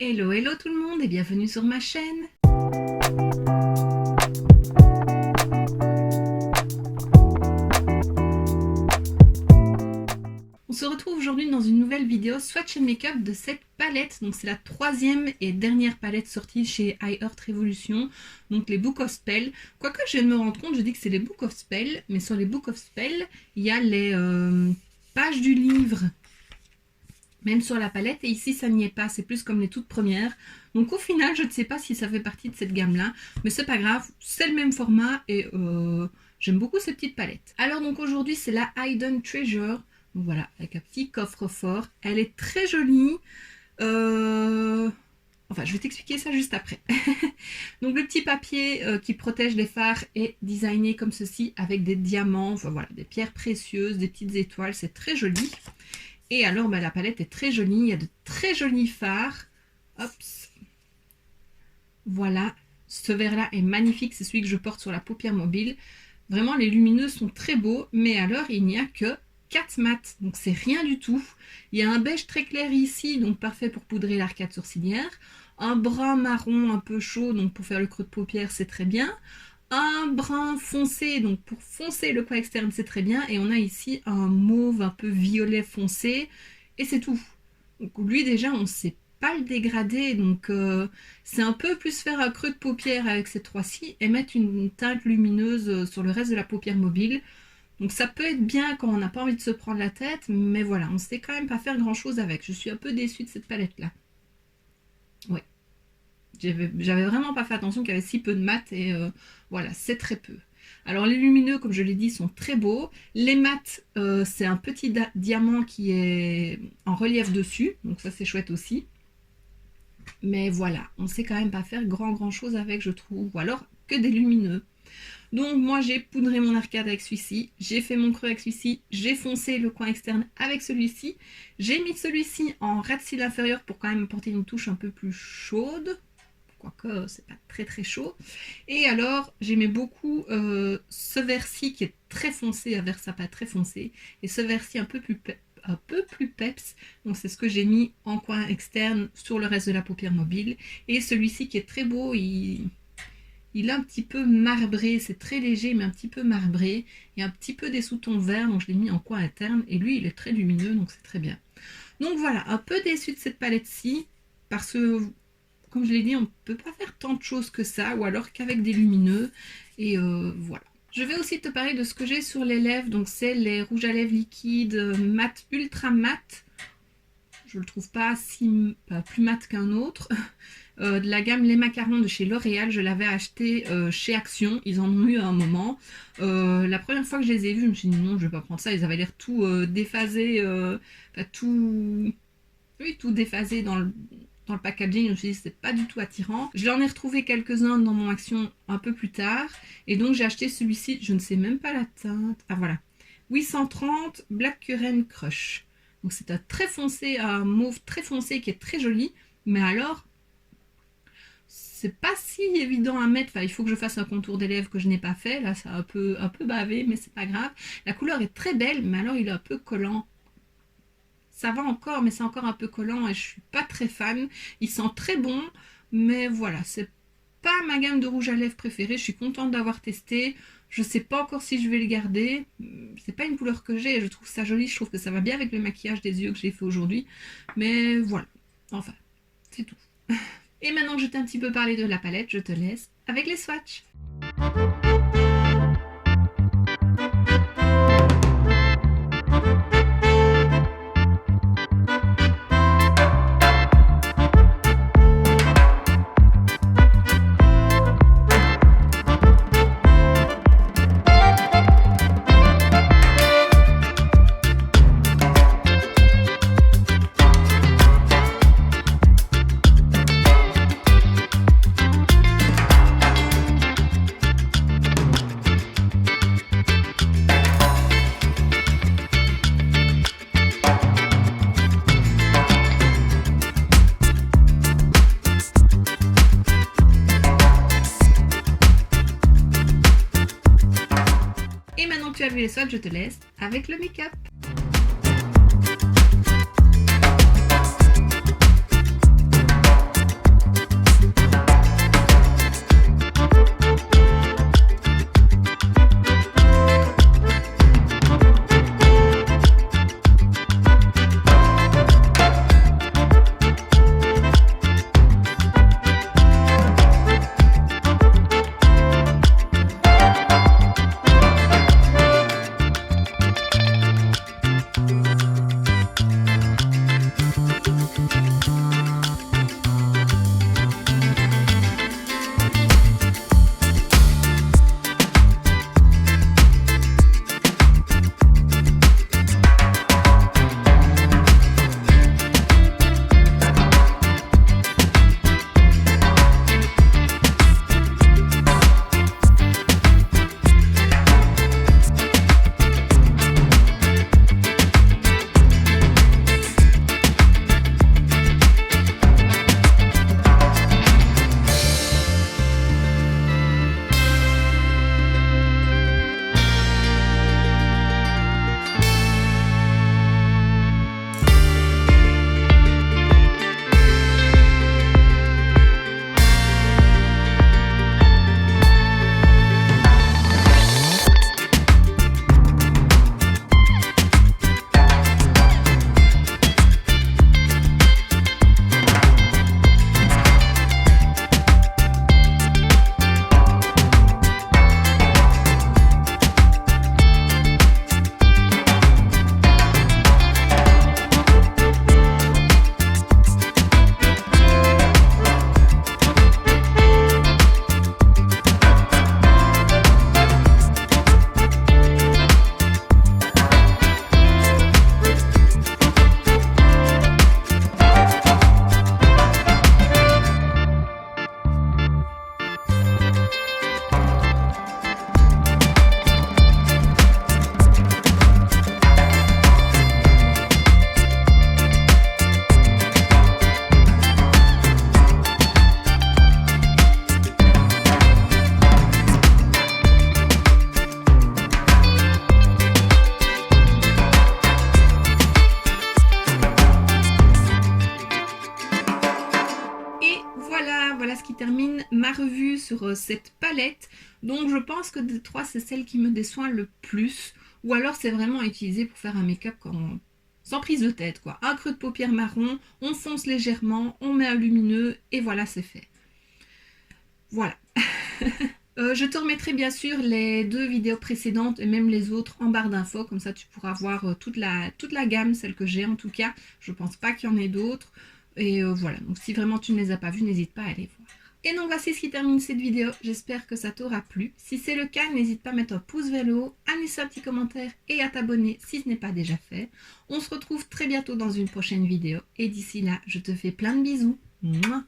Hello hello tout le monde et bienvenue sur ma chaîne. On se retrouve aujourd'hui dans une nouvelle vidéo Swatch & Makeup de cette palette. Donc c'est la troisième et dernière palette sortie chez iHeart Revolution, donc les Book of Spell. Quoique je viens de me rendre compte, je dis que c'est les Book of Spell, mais sur les Book of Spell, il y a les pages du livre même sur la palette, et ici ça n'y est pas, c'est plus comme les toutes premières. Donc au final je ne sais pas si ça fait partie de cette gamme là, mais c'est pas grave, c'est le même format et j'aime beaucoup ces petites palettes. Alors donc aujourd'hui c'est la Hidden Treasure, donc voilà, avec un petit coffre-fort. Elle est très jolie, enfin je vais t'expliquer ça juste après. Donc le petit papier qui protège les phares est designé comme ceci, avec des diamants, enfin voilà, des pierres précieuses, des petites étoiles, c'est très joli. Et alors, la palette est très jolie. Il y a de très jolis fards. Hop. Voilà. Ce vert-là est magnifique. C'est celui que je porte sur la paupière mobile. Vraiment, les lumineux sont très beaux. Mais alors, il n'y a que 4 mats. Donc, c'est rien du tout. Il y a un beige très clair ici. Donc, parfait pour poudrer l'arcade sourcilière. Un brun marron un peu chaud. Donc, pour faire le creux de paupière, c'est très bien. Un brun foncé, donc pour foncer le coin externe c'est très bien, et on a ici un mauve un peu violet foncé, et c'est tout. Donc lui déjà on ne sait pas le dégrader, donc c'est un peu plus faire un creux de paupière avec ces trois-ci et mettre une teinte lumineuse sur le reste de la paupière mobile. Donc ça peut être bien quand on n'a pas envie de se prendre la tête, mais voilà, on ne sait quand même pas faire grand chose avec. Je suis un peu déçue de cette palette là. Ouais. J'avais vraiment pas fait attention qu'il y avait si peu de mat, et voilà, c'est très peu. Alors les lumineux, comme je l'ai dit, sont très beaux. Les mats, c'est un petit diamant qui est en relief dessus, donc ça c'est chouette aussi. Mais voilà, on sait quand même pas faire grand chose avec, je trouve, ou alors que des lumineux. Donc moi j'ai poudré mon arcade avec celui-ci, j'ai fait mon creux avec celui-ci, j'ai foncé le coin externe avec celui-ci, j'ai mis celui-ci en ras de cils inférieur pour quand même apporter une touche un peu plus chaude. Quoique c'est pas très chaud. Et alors j'aimais beaucoup ce vert-ci qui est très foncé, un vert sapin très foncé, et ce vert-ci un peu plus peps, donc c'est ce que j'ai mis en coin externe sur le reste de la paupière mobile. Et celui-ci qui est très beau, il est un petit peu marbré, c'est très léger mais un petit peu marbré, il y a un petit peu des sous-tons verts, donc je l'ai mis en coin interne, et lui il est très lumineux, donc c'est très bien. Donc voilà, un peu déçue de cette palette-ci, parce que comme je l'ai dit, on ne peut pas faire tant de choses que ça, ou alors qu'avec des lumineux, et voilà. Je vais aussi te parler de ce que j'ai sur les lèvres, donc c'est les rouges à lèvres liquides mat, ultra mat. Je le trouve pas si plus mat qu'un autre. De la gamme Les Macarons de chez L'Oréal, je l'avais acheté chez Action, ils en ont eu à un moment. La première fois que je les ai vus, je me suis dit non, je vais pas prendre ça, ils avaient l'air tout déphasé, tout déphasé dans le packaging. Je me suis dit c'est pas du tout attirant. Je l'en ai retrouvé quelques-uns dans mon Action un peu plus tard, et donc j'ai acheté celui-ci, je ne sais même pas la teinte, ah voilà, 830 Black Currant Crush. Donc c'est un très foncé, un mauve très foncé qui est très joli, mais alors c'est pas si évident à mettre. Enfin, il faut que je fasse un contour des lèvres que je n'ai pas fait, là ça a un peu bavé, mais c'est pas grave. La couleur est très belle, mais alors il est un peu collant. Ça va encore, mais c'est encore un peu collant et je suis pas très fan. Il sent très bon, mais voilà, c'est pas ma gamme de rouge à lèvres préférée. Je suis contente d'avoir testé. Je sais pas encore si je vais le garder. C'est pas une couleur que j'ai et je trouve ça joli. Je trouve que ça va bien avec le maquillage des yeux que j'ai fait aujourd'hui. Mais voilà, enfin, c'est tout. Et maintenant que je t'ai un petit peu parlé de la palette, je te laisse avec les swatchs. Et maintenant que tu as vu les swatchs, je te laisse avec le make-up. Voilà ce qui termine ma revue sur cette palette. Donc je pense que des trois, c'est celle qui me déçoit le plus. Ou alors c'est vraiment utilisé pour faire un make-up sans prise de tête, quoi. Un creux de paupière marron, on fonce légèrement, on met un lumineux et voilà, c'est fait. Voilà. Je te remettrai bien sûr les 2 vidéos précédentes et même les autres en barre d'infos, comme ça tu pourras voir toute la gamme, celle que j'ai en tout cas. Je pense pas qu'il y en ait d'autres. Et voilà, donc si vraiment tu ne les as pas vues, n'hésite pas à aller voir. Et donc voici ce qui termine cette vidéo, j'espère que ça t'aura plu. Si c'est le cas, n'hésite pas à mettre un pouce vers le haut, à laisser un petit commentaire et à t'abonner si ce n'est pas déjà fait. On se retrouve très bientôt dans une prochaine vidéo et d'ici là, je te fais plein de bisous. Mouah.